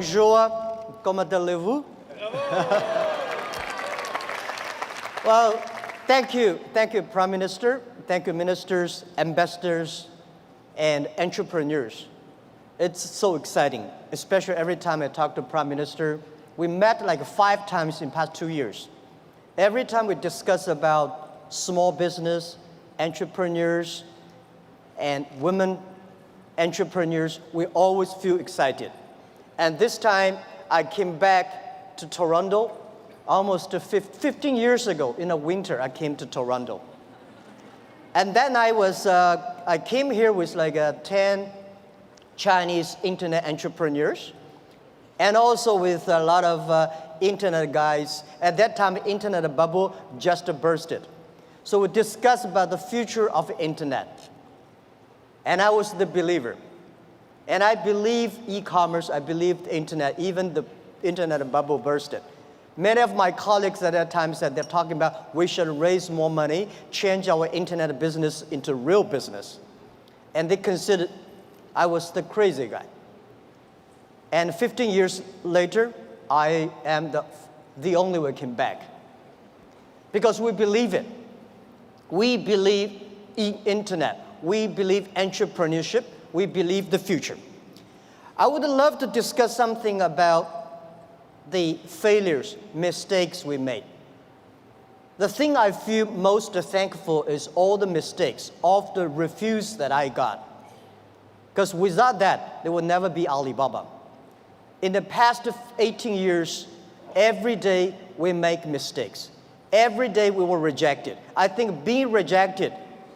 bonjour, comment allez-vous? Well, thank you, Prime Minister. Thank you, ministers, ambassadors, and entrepreneurs. It's so exciting, especially every time I talk to Prime Minister. We met like 5 times in the past 2 years. Every time we discuss about small business, entrepreneurs, and women entrepreneurs, we always feel excited. And this time, I came back to Toronto almost 15 years ago. In the winter, I came to Toronto. And then I came here with like 10 Chinese internet entrepreneurs, and also with a lot of internet guys. At that time, the internet bubble just bursted. So we discussed about the future of the internet. And I was the believer. And I believe e-commerce, I believe the internet, even the internet bubble bursted. Many of my colleagues at that time said they're talking about we should raise more money, change our internet business into real business. And they considered I was the crazy guy. And 15 years later, I am the only one came back. Because we believe it. We believe in internet. We believe entrepreneurship. We believe the future. I would love to discuss something about the failures, mistakes we made. The thing I feel most thankful is all the mistakes, all the refuse that I got. Because without that, there would never be Alibaba. In the past 18 years, every day we make mistakes. Every day we were rejected. I think being rejected,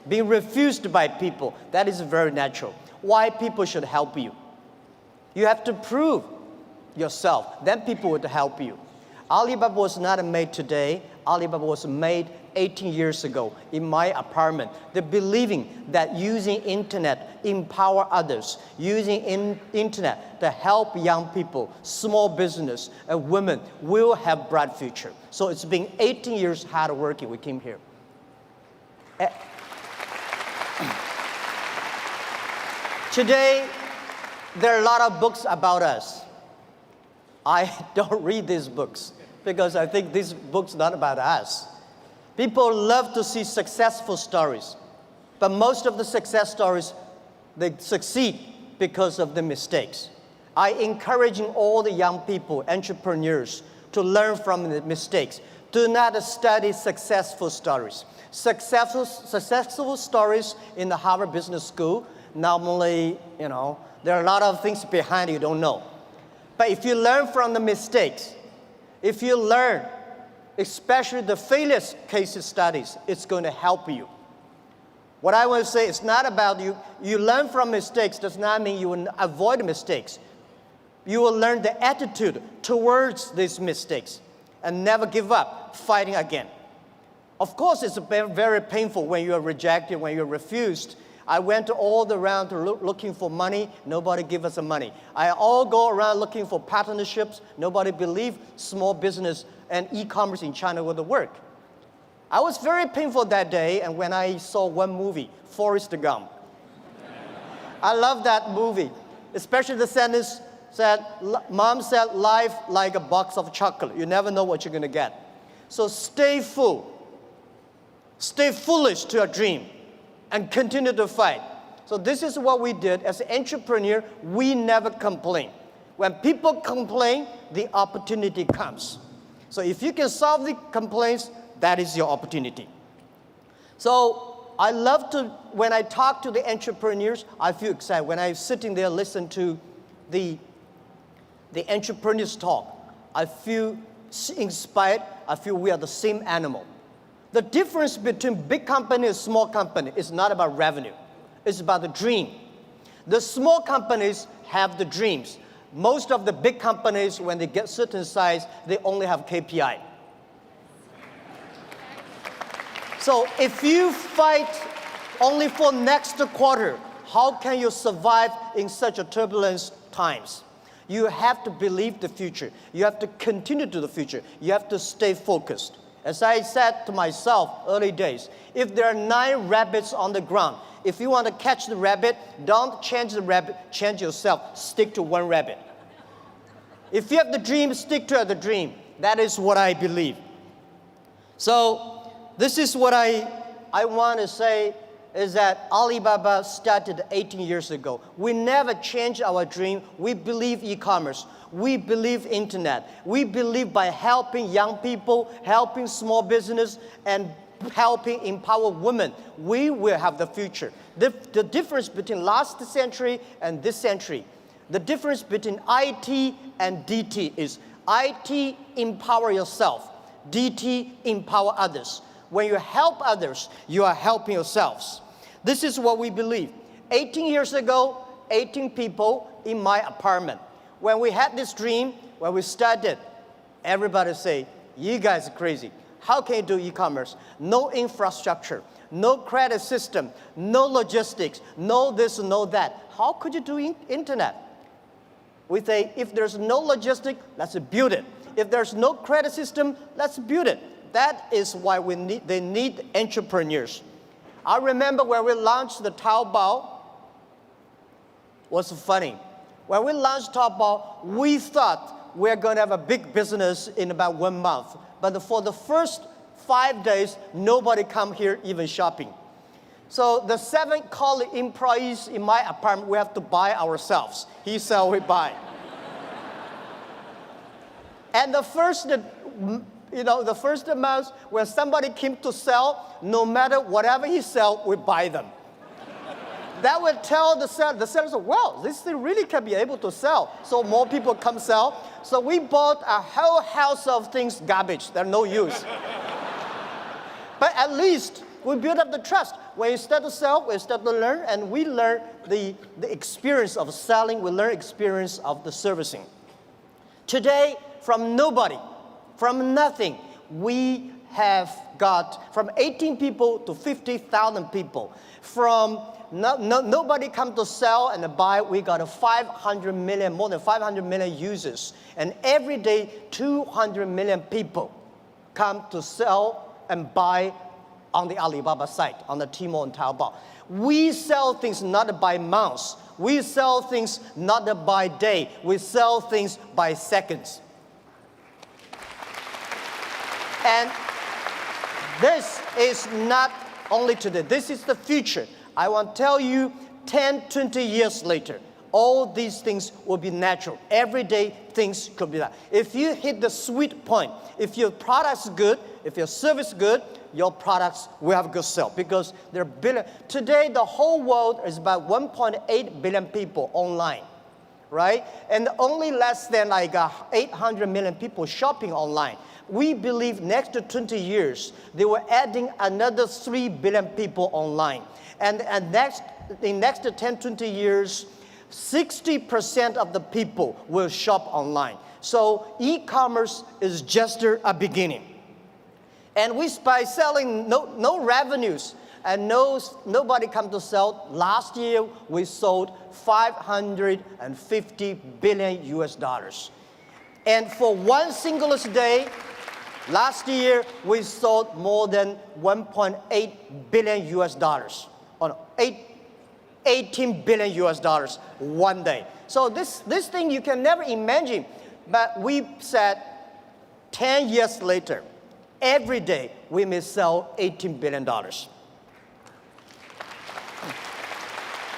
being refused by people, that is very natural. Why people should help you? You have to prove yourself, then people would help you. Alibaba was not made today. Alibaba was made 18 years ago in my apartment. The believing that using internet empower others, using internet to help young people, small business, and women will have bright future. So it's been 18 years hard working. We came here. Today, there are a lot of books about us. I don't read these books because I think these books are not about us. People love to see successful stories, but most of the success stories, they succeed because of the mistakes. I encourage all the young people, entrepreneurs, to learn from the mistakes. Do not study successful stories. Successful stories in the Harvard Business School, normally, there are a lot of things behind you don't know. But if you learn from the mistakes, if you learn, especially the failure case studies, it's going to help you. What I want to say is not about you. You learn from mistakes does not mean you will avoid mistakes. You will learn the attitude towards these mistakes and never give up, fighting again. Of course, it's very painful when you are rejected, when you're refused. I went all around looking for money. Nobody give us the money. I all go around looking for partnerships. Nobody believed small business and e-commerce in China would work. I was very painful that day, and when I saw one movie, Forrest Gump. I love that movie, especially the sentence said, Mom said, life like a box of chocolate. You never know what you're going to get. So stay full. Stay foolish to your dream. And continue to fight. So this is what we did. As an entrepreneur, we never complain. When people complain, the opportunity comes. So if you can solve the complaints, that is your opportunity. So I love to, when I talk to the entrepreneurs, I feel excited. When I'm sitting there, listen to the entrepreneurs talk, I feel inspired. I feel we are the same animal. The difference between big company and small company is not about revenue. It's about the dream. The small companies have the dreams. Most of the big companies, when they get certain size, they only have KPI. So if you fight only for next quarter, how can you survive in such a turbulent times? You have to believe the future. You have to continue to the future. You have to stay focused. As I said to myself early days, if there are 9 rabbits on the ground, if you want to catch the rabbit, don't change the rabbit, change yourself, stick to one rabbit. If you have the dream, stick to the dream. That is what I believe. So this is what I want to say is that Alibaba started 18 years ago. We never changed our dream. We believe e-commerce. We believe internet. We believe by helping young people, helping small business, and helping empower women, we will have the future. The difference between last century and this century, the difference between IT and DT is IT, empower yourself. DT, empower others. When you help others, you are helping yourselves. This is what we believe. 18 years ago, 18 people in my apartment. When we had this dream, when we started, everybody say, you guys are crazy. How can you do e-commerce? No infrastructure, no credit system, no logistics, no this, no that. How could you do internet? We say, if there's no logistics, let's build it. If there's no credit system, let's build it. That is why they need entrepreneurs. I remember when we launched the Taobao, was funny. When we launched Taobao, we thought we're going to have a big business in about 1 month. But for the first 5 days, nobody come here even shopping. So the 7 colleague employees in my apartment, we have to buy ourselves. He sell, we buy. And the first month, when somebody came to sell, no matter whatever he sell, we buy them. That would tell the seller, well, this thing really can be able to sell. So more people come sell. So we bought a whole house of things, garbage, they're no use. But at least we build up the trust. When you start to sell, we start to learn, and we learn the experience of selling, we learn experience of the servicing. Today, from nobody, from nothing, we have got from 18 people to 50,000 people. From nobody come to sell and buy, we got a 500 million, more than 500 million users. And every day, 200 million people come to sell and buy on the Alibaba site, on the Tmall and Taobao. We sell things not by months. We sell things not by day. We sell things by seconds. And this is not only today. This is the future. I want to tell you, 10, 20 years later, all these things will be natural. Everyday things could be that. If you hit the sweet point, if your product's good, if your service is good, your products will have a good sale because there are billion. Today, the whole world is about 1.8 billion people online, right? And only less than like 800 million people shopping online. We believe next to 20 years, they were adding another 3 billion people online. And in next to 10, 20 years, 60% of the people will shop online. So e-commerce is just a beginning. And by selling no revenues and nobody come to sell, last year we sold 550 billion US dollars. And for one single day, last year we sold more than 1.8 billion US dollars. 18 billion US dollars one day. So this thing you can never imagine. But we said 10 years later, every day we may sell $18 billion.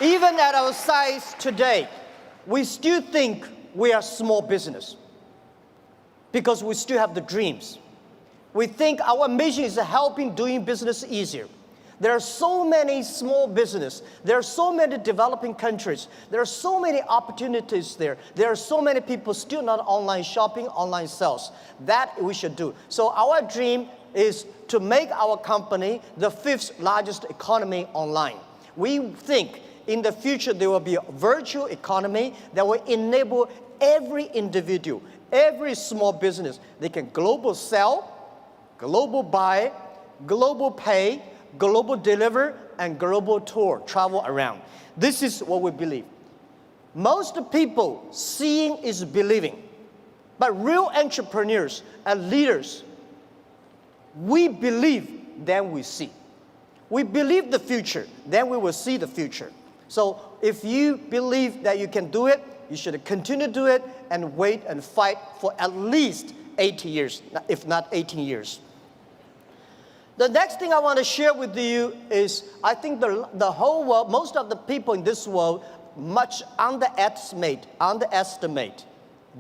Even at our size today, we still think we are small business because we still have the dreams. We think our mission is helping doing business easier. There are so many small businesses. There are so many developing countries. There are so many opportunities there. There are so many people still not online shopping, online sales. That we should do. So our dream is to make our company the 5th largest economy online. We think in the future there will be a virtual economy that will enable every individual, every small business. They can global sell, global buy, global pay, global deliver, and global tour, travel around. This is what we believe. Most people, seeing is believing. But real entrepreneurs and leaders, we believe, then we see. We believe the future, then we will see the future. So if you believe that you can do it, you should continue to do it and wait and fight for at least 80 years, if not 18 years. The next thing I want to share with you is I think the whole world, most of the people in this world, much underestimate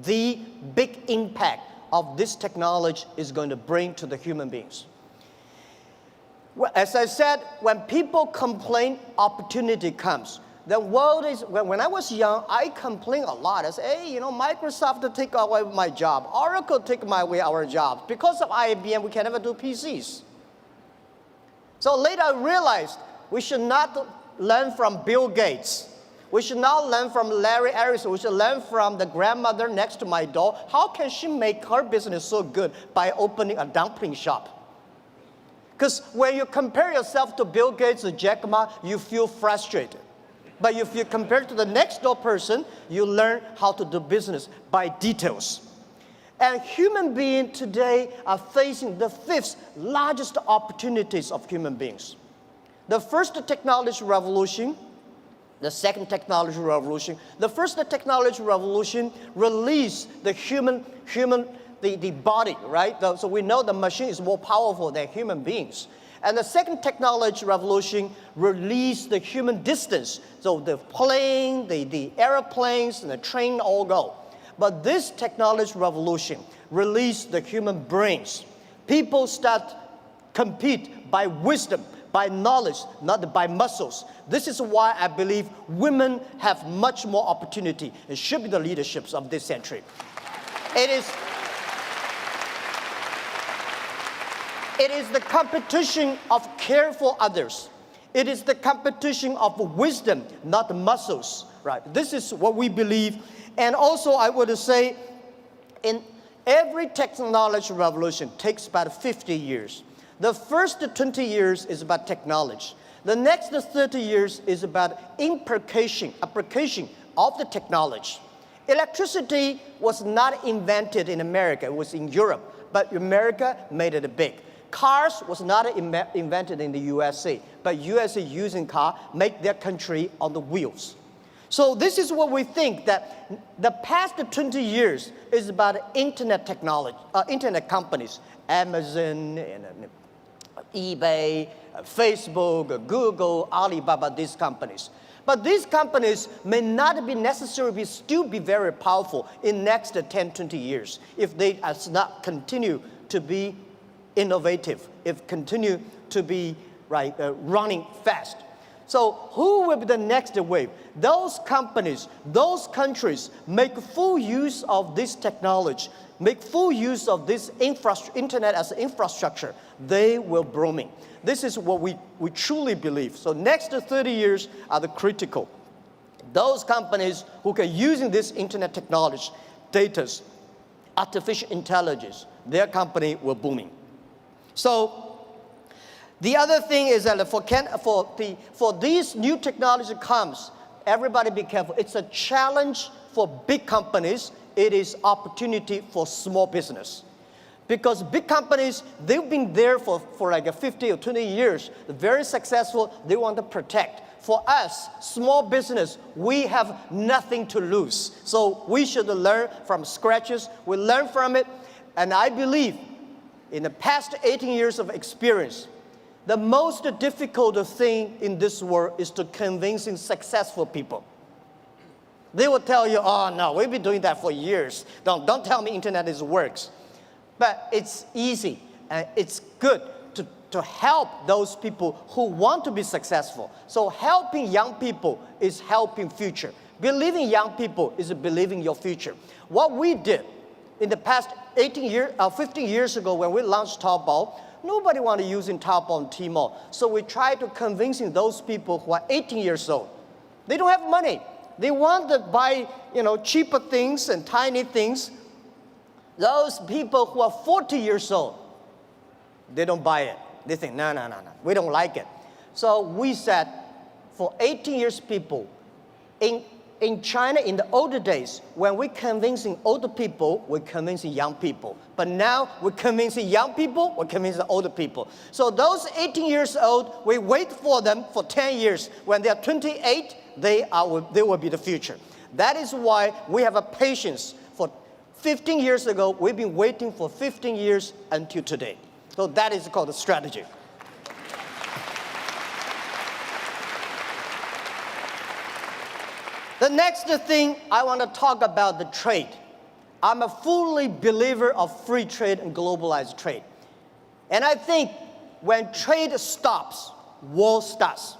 the big impact of this technology is going to bring to the human beings. Well, as I said, when people complain, opportunity comes. The world is, when I was young, I complained a lot. I said, hey, you know, Microsoft take away my job. Oracle take away our jobs. Because of IBM, we can never do PCs. So later I realized we should not learn from Bill Gates. We should not learn from Larry Ellison. We should learn from the grandmother next to my door. How can she make her business so good by opening a dumpling shop? Because when you compare yourself to Bill Gates or Jack Ma, you feel frustrated. But if you compare to the next door person, you learn how to do business by details. And human beings today are facing the fifth largest opportunities of human beings. The first technology revolution, the second technology revolution. The first technology revolution released the the body, right? So we know the machine is more powerful than human beings. And the second technology revolution released the human distance. So the plane, the airplanes, and the train all go. But this technology revolution released the human brains. People start compete by wisdom, by knowledge, not by muscles. This is why I believe women have much more opportunity and should be the leaderships of this century. It is the competition of care for others. It is the competition of wisdom, not muscles, right? This is what we believe. And also I would say, in every technology revolution takes about 50 years. The first 20 years is about technology. The next 30 years is about application of the technology. Electricity was not invented in America, it was in Europe, but America made it big. Cars was not invented in the USA, but USA using car make their country on the wheels. So this is what we think, that the past 20 years is about internet technology, internet companies, Amazon, and eBay, Facebook, Google, Alibaba, these companies. But these companies may not be necessarily still be very powerful in next 10, 20 years if they does not continue to be innovative, if continue to be running fast. So who will be the next wave? Those companies, those countries make full use of this technology, make full use of this internet as infrastructure, they will booming. This is what we truly believe. So next 30 years are the critical. Those companies who can using this internet technology, data, artificial intelligence, their company will booming. So the other thing is that for these new technology comes, everybody be careful. It's a challenge for big companies. It is opportunity for small business. Because big companies, they've been there for like 50 or 20 years, very successful, they want to protect. For us, small business, we have nothing to lose. So we should learn from scratches, we learn from it, and I believe in the past 18 years of experience, the most difficult thing in this world is to convincing successful people. They will tell you, oh no, we've been doing that for years. Don't tell me internet works. But it's easy and it's good to help those people who want to be successful. So helping young people is helping future. Believing young people is believing your future. What we did in the past 15 years ago when we launched Taobao, nobody wanted to use Taobao and Tmall. So we tried to convincing those people who are 18 years old. They don't have money. They want to buy, cheaper things and tiny things. Those people who are 40 years old, they don't buy it. They think, no, we don't like it. So we said, for 18 years people, in China, in the older days, when we're convincing older people, we're convincing young people. But now we're convincing young people, we're convincing older people. So those 18 years old, we wait for them for 10 years. When they're 28, they will be the future. That is why we have a patience. For 15 years ago, we've been waiting for 15 years until today. So that is called a strategy. The next thing I want to talk about the trade. I'm a fully believer of free trade and globalized trade. And I think when trade stops, war starts.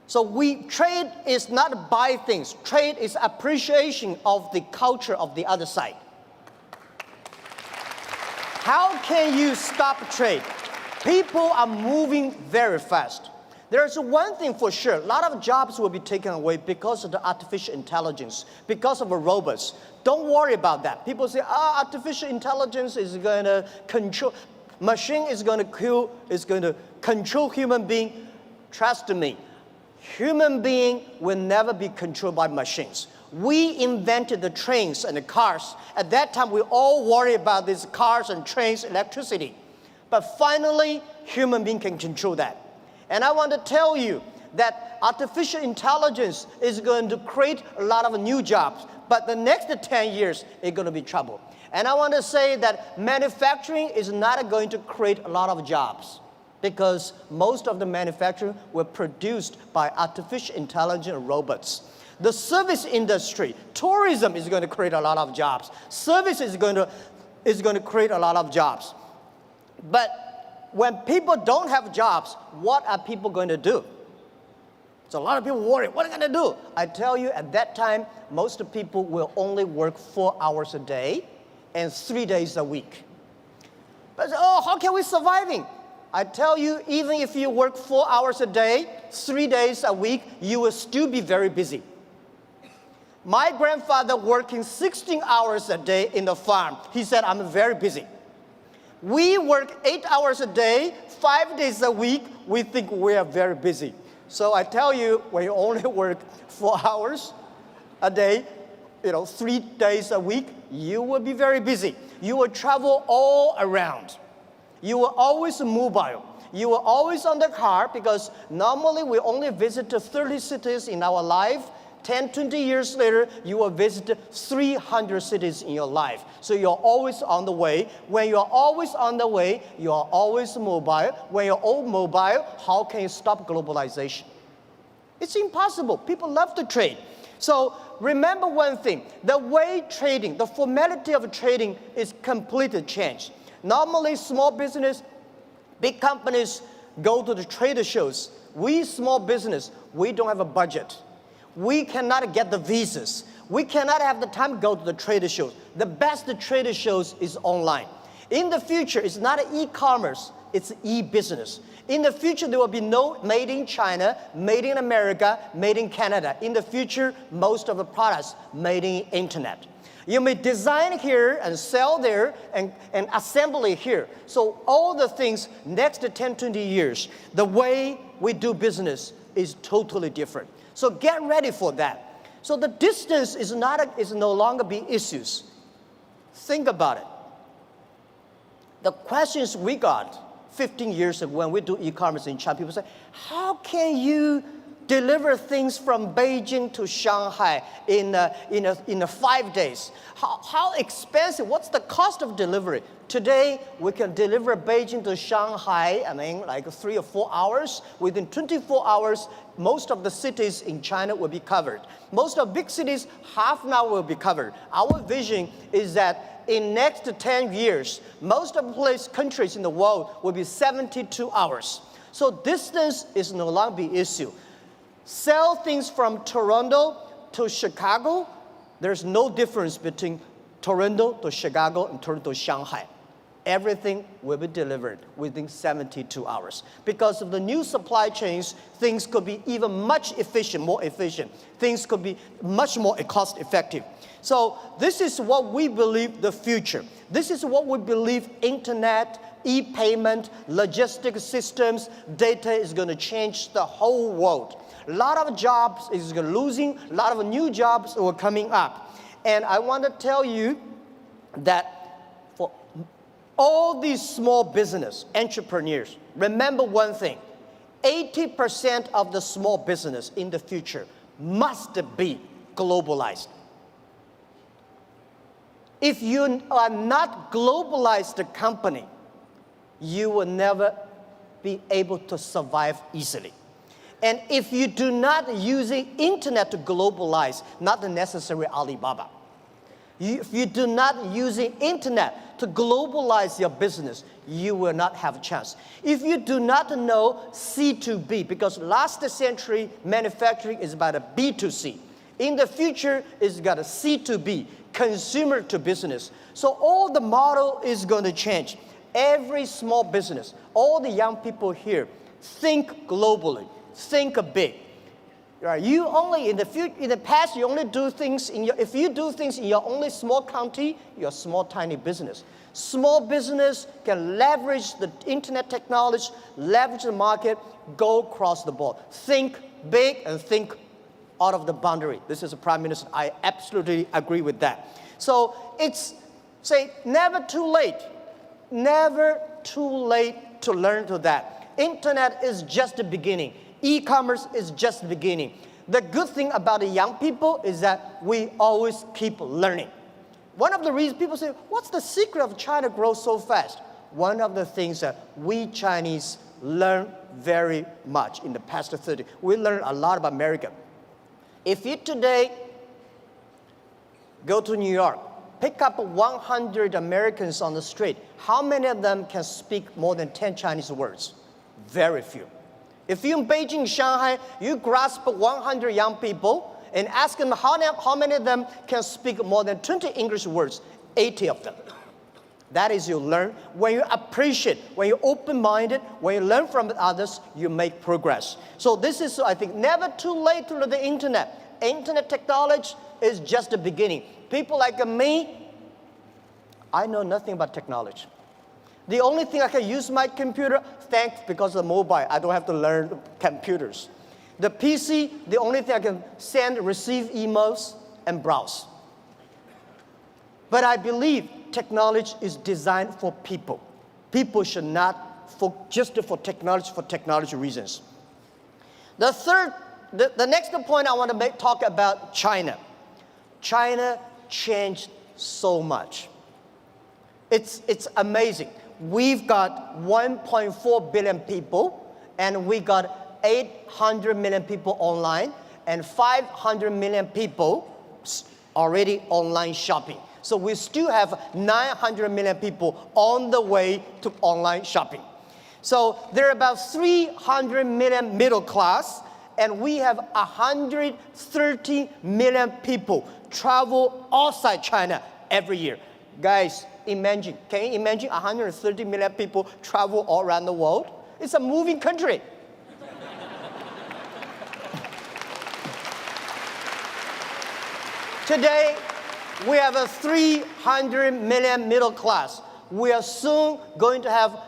So trade is not buy things. Trade is appreciation of the culture of the other side. How can you stop trade? People are moving very fast. There's one thing for sure, a lot of jobs will be taken away because of the artificial intelligence, because of the robots. Don't worry about that. People say, artificial intelligence is going to control, machine is going to control human being. Trust me, human being will never be controlled by machines. We invented the trains and the cars. At that time, we all worry about these cars and trains, electricity. But finally, human being can control that. And I want to tell you that artificial intelligence is going to create a lot of new jobs. But the next 10 years, it's going to be trouble. And I want to say that manufacturing is not going to create a lot of jobs, because most of the manufacturing were produced by artificial intelligent robots. The service industry, tourism is going to create a lot of jobs. Service is going to create a lot of jobs. But when people don't have jobs, what are people going to do? So a lot of people worry, what are they going to do? I tell you, at that time, most people will only work 4 hours a day and 3 days a week. But how can we surviving? I tell you, even if you work 4 hours a day, 3 days a week, you will still be very busy. My grandfather working 16 hours a day in the farm. He said, I'm very busy. We work 8 hours a day, 5 days a week. We think we are very busy. So I tell you, when you only work 4 hours a day, 3 days a week, you will be very busy. You will travel all around. You will always mobile. You will always on the car, because normally we only visit 30 cities in our life. 10, 20 years later, you will visit 300 cities in your life. So you're always on the way. When you're always on the way, you are always mobile. When you're all mobile, how can you stop globalization? It's impossible. People love to trade. So remember one thing, the way trading, the formality of trading is completely changed. Normally, small business, big companies go to the trade shows. We small business, we don't have a budget. We cannot get the visas. We cannot have the time to go to the trade shows. The best trade shows is online. In the future, it's not e-commerce, it's e-business. In the future, there will be no made in China, made in America, made in Canada. In the future, most of the products made in internet. You may design here and sell there and assemble it here. So all the things next 10, 20 years, the way we do business is totally different. So get ready for that. So the distance is no longer be issues. Think about it. The questions we got 15 years ago when we do e-commerce in China, people say, how can you deliver things from Beijing to Shanghai in 5 days? How expensive? What's the cost of delivery? Today, we can deliver Beijing to Shanghai, like 3 or 4 hours. Within 24 hours, most of the cities in China will be covered. Most of big cities, half an hour will be covered. Our vision is that in next 10 years, most of the countries in the world will be 72 hours. So distance is no longer the issue. Sell things from Toronto to Chicago, there's no difference between Toronto to Chicago and Toronto to Shanghai. Everything will be delivered within 72 hours. Because of the new supply chains, things could be even more efficient. Things could be much more cost effective. So this is what we believe the future. This is what we believe internet, e-payment, logistic systems, data is going to change the whole world. A lot of jobs is losing, a lot of new jobs are coming up. And I want to tell you that for all these small business entrepreneurs, remember one thing, 80% of the small business in the future must be globalized. If you are not globalized company, you will never be able to survive easily. And if you do not use the internet to globalize, not the necessary Alibaba. If you do not use the internet to globalize your business, you will not have a chance. If you do not know C2B, because last century manufacturing is about a B2C. In the future, it's got a C2B, consumer to business. So all the model is going to change. Every small business, all the young people here, think globally, think big. Right? You only in the past you only do things if you do things in your only small county, you're a small tiny business. Small business can leverage the internet technology, leverage the market, go across the board. Think big and think out of the boundary. This is a prime minister. I absolutely agree with that. So it's never too late. Never too late to learn to that. Internet is just the beginning. E-commerce is just the beginning. The good thing about the young people is that we always keep learning. One of the reasons people say, what's the secret of China grows so fast? One of the things that we Chinese learn very much in the past 30. We learn a lot about America. If you today go to New York, pick up 100 Americans on the street, how many of them can speak more than 10 Chinese words? Very few. If you're in Beijing, Shanghai, you grasp 100 young people and ask them how many of them can speak more than 20 English words, 80 of them. That is you learn. When you appreciate, when you're open-minded, when you learn from others, you make progress. So this is, I think, never too late to learn the internet. Internet technology is just the beginning. People like me, I know nothing about technology. The only thing I can use my computer, thanks because of the mobile, I don't have to learn computers. The PC, the only thing I can send, receive emails, and browse. But I believe technology is designed for people. People should not just for technology reasons. The next point I want to talk about China. China changed so much. It's amazing. We've got 1.4 billion people, and we got 800 million people online, and 500 million people already online shopping. So we still have 900 million people on the way to online shopping. So there are about 300 million middle class, and we have 130 million people travel outside China every year. Guys, can you imagine 130 million people travel all around the world? It's a moving country. Today, we have a 300 million middle class. We are soon going to have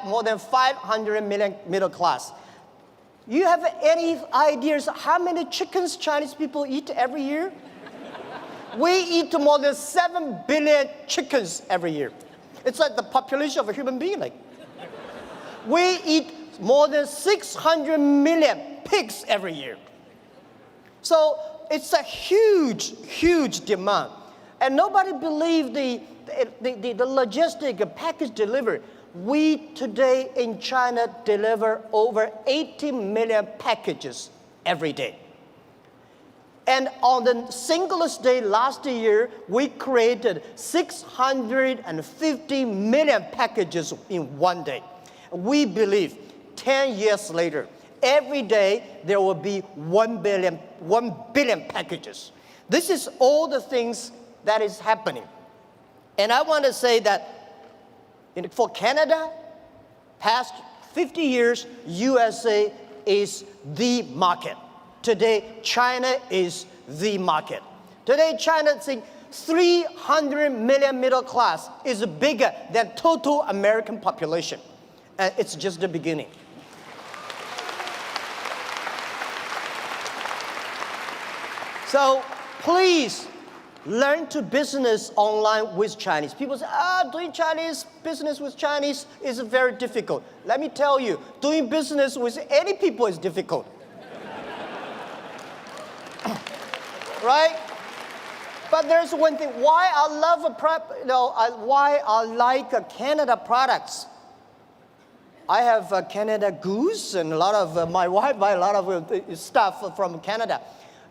more than 500 million middle class. You have any ideas how many chickens Chinese people eat every year? We eat more than 7 billion chickens every year. It's like the population of a human being. We eat more than 600 million pigs every year. So it's a huge, huge demand. And nobody believes the logistic package delivery. We today in China deliver over 80 million packages every day. And on the singlest day last year, we created 650 million packages in one day. We believe 10 years later, every day there will be 1 billion packages. This is all the things that is happening. And I want to say that for Canada, past 50 years, USA is the market. Today, China is the market. Today, China, 300 million middle class is bigger than total American population. And it's just the beginning. So please learn to business online with Chinese. People say, doing Chinese business with Chinese is very difficult. Let me tell you, doing business with any people is difficult. right? But there's one thing, why I love why I like Canada products. I have Canada Goose, and a lot of my wife buy a lot of stuff from Canada.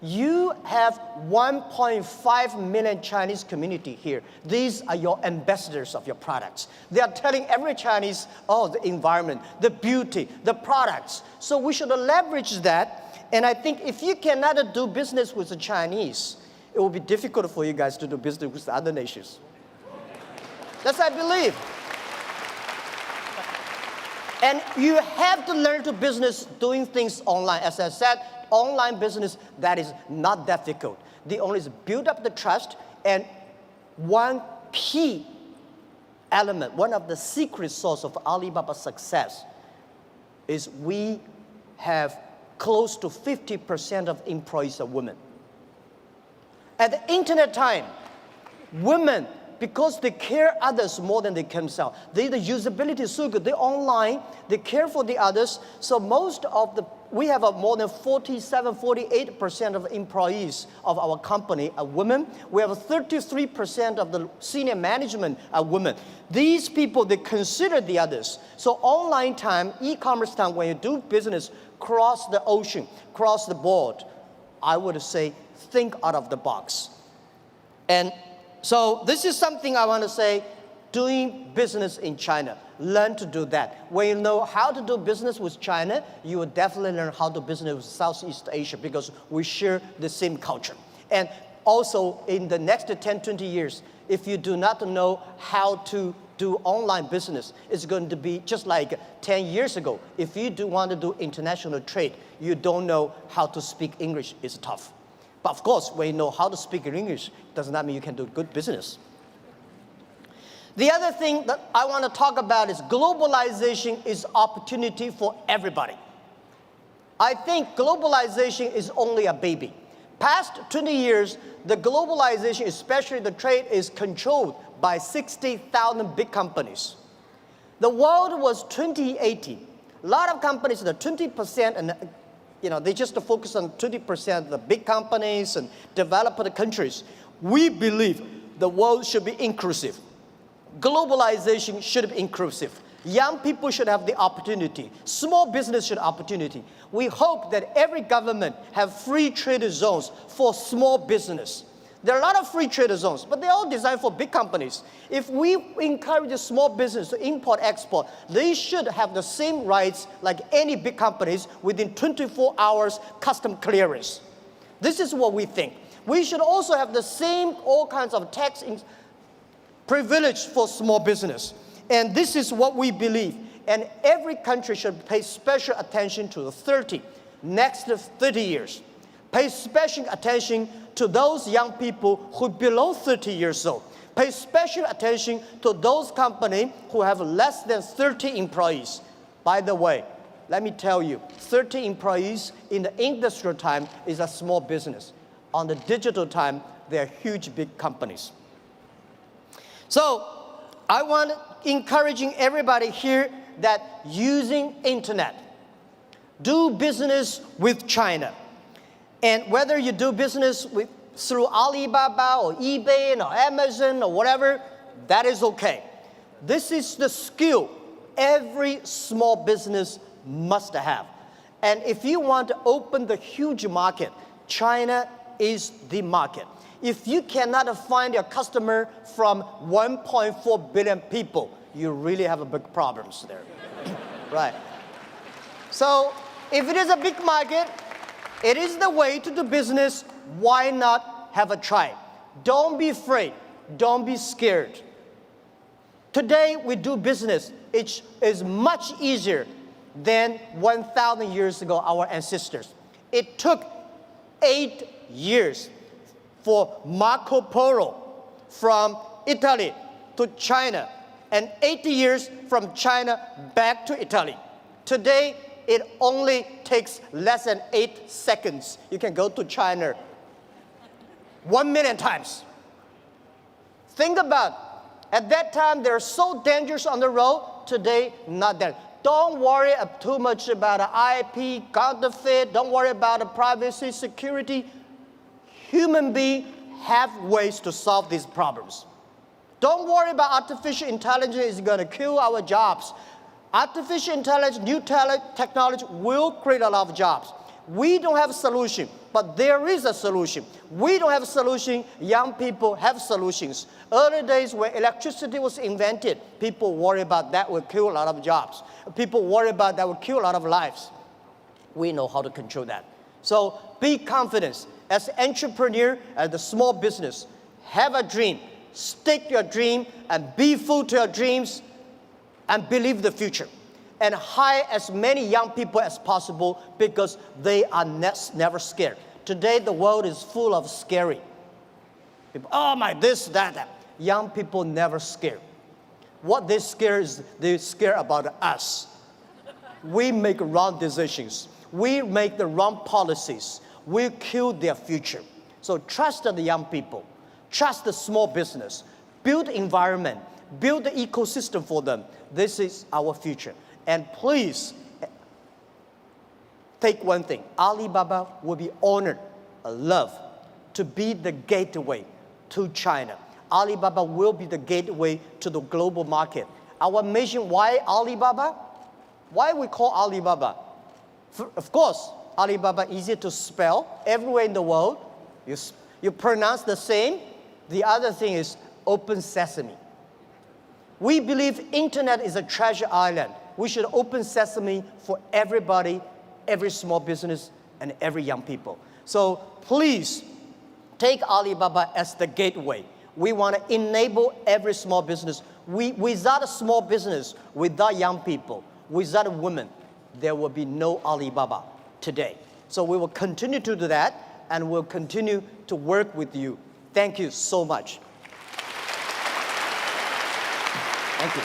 You have 1.5 million Chinese community here. These are your ambassadors of your products. They are telling every Chinese, oh, the environment, the beauty, the products. So we should leverage that. And I think if you cannot do business with the Chinese, it will be difficult for you guys to do business with other nations. That's what I believe. And you have to learn to business doing things online. As I said, online business, that is not difficult. The only is build up the trust, and one key element, one of the secret source of Alibaba's success is we have close to 50% of employees are women. At the internet time, women, because they care others more than they care themselves. The usability is so good. They're online, they care for the others. So we have more than 47, 48% of employees of our company are women. We have 33% of the senior management are women. These people, they consider the others. So online time, e-commerce time, when you do business cross the ocean, cross the board, I would say think out of the box. And so this is something I want to say, doing business in China. Learn to do that. When you know how to do business with China, you will definitely learn how to do business with Southeast Asia because we share the same culture. And also in the next 10, 20 years, if you do not know how to do online business, it's going to be just like 10 years ago. If you do want to do international trade, you don't know how to speak English, it's tough. But of course, when you know how to speak English, does not mean you can do good business. The other thing that I want to talk about is globalization is opportunity for everybody. I think globalization is only a baby. Past 20 years, the globalization, especially the trade, is controlled by 60,000 big companies. The world was 2080. A lot of companies, the 20%, and they just focus on 20% of the big companies and developed countries. We believe the world should be inclusive. Globalization should be inclusive. Young people should have the opportunity. Small business should have opportunity. We hope that every government have free trade zones for small business. There are a lot of free trade zones, but they're all designed for big companies. If we encourage a small business to import, export, they should have the same rights like any big companies within 24 hours custom clearance. This is what we think. We should also have the same all kinds of tax privilege for small business. And this is what we believe. And every country should pay special attention to the next 30 years. Pay special attention to those young people who are below 30 years old. Pay special attention to those companies who have less than 30 employees. By the way, let me tell you, 30 employees in the industrial time is a small business. On the digital time, they are huge, big companies. So I want encouraging everybody here that using internet, do business with China. And whether you do business through Alibaba or eBay or Amazon or whatever, that is okay. This is the skill every small business must have. And if you want to open the huge market, China is the market. If you cannot find your customer from 1.4 billion people, you really have big problems there. Right. So if it is a big market, it is the way to do business. Why not have a try? Don't be afraid. Don't be scared. Today we do business. It is much easier than 1,000 years ago, our ancestors. It took 8 years for Marco Polo from Italy to China, and 80 years from China back to Italy. Today, it only takes less than 8 seconds. You can go to China 1 million times. Think about, at that time, they're so dangerous on the road. Today, not that. Don't worry too much about IP, counterfeit. Don't worry about privacy, security. human beings have ways to solve these problems. Don't worry about artificial intelligence is going to kill our jobs. Artificial intelligence, new technology will create a lot of jobs. We don't have a solution, but there is a solution. We don't have a solution, young people have solutions. Early days when electricity was invented, people worry about that will kill a lot of jobs. People worry about that will kill a lot of lives. We know how to control that. So be confident. As an entrepreneur, as a small business, have a dream. Stick your dream and be full to your dreams and believe the future. And hire as many young people as possible because they are never scared. Today, the world is full of scary people. Oh my, this, that. Young people never scared. What they scare is they scare about us. We make wrong decisions. We make the wrong policies. We kill their future. So trust the young people. Trust the small business. Build environment. Build the ecosystem for them. This is our future. And please, take one thing. Alibaba will be honored, loved, to be the gateway to China. Alibaba will be the gateway to the global market. Our mission, why Alibaba? Why we call Alibaba? Of course, Alibaba easy to spell. Everywhere in the world, you pronounce the same. The other thing is open sesame. We believe internet is a treasure island. We should open sesame for everybody, every small business, and every young people. So please take Alibaba as the gateway. We want to enable every small business. Without a small business, without young people, without women, there will be no Alibaba today. So we will continue to do that, and we'll continue to work with you. Thank you so much. Thank you.